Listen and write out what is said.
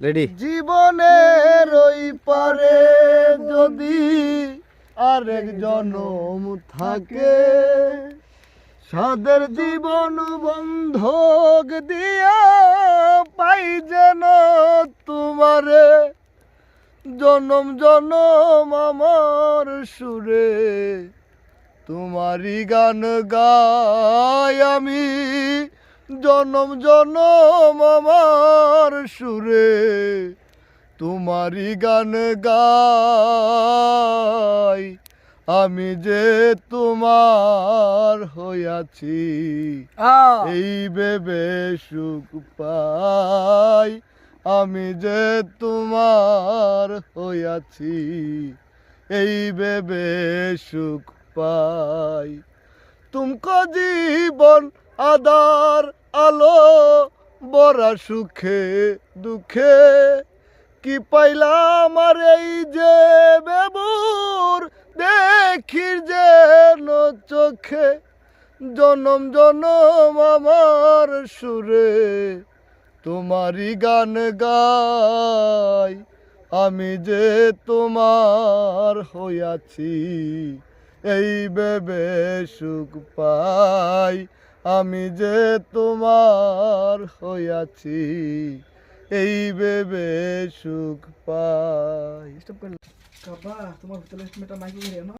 Ready. জীবনের ওই পারে যদি আরেক জনম থাকে, সাদের জীবন বন্ধক দিয়া পাই যেন তোমারে, জনম জনম আমার সুরে তোমারই গান গাই আমি, জনম জনম আমার সুরে তোমারই গান গাই। আমি যে তোমার হইয়াছি এই ভেবে সুখ পাই, আমি যে তোমার হইয়াছি এই ভেবে সুখ পাই। তুমকো জীবন আদার আলো বড়া সুখে দুঃখে, কি পাইলাম আর এই যে বেবুর দেখির যেন চোখে, জনম জনম আমার সুরে তোমারই গান গাই। আমি যে তোমার হইয়াছি এই ভেবে সুখ পাই, আমি যে তোমার হইয়াছি এই ভেবে সুখ পাই। তোমার ভিতরে মাইকে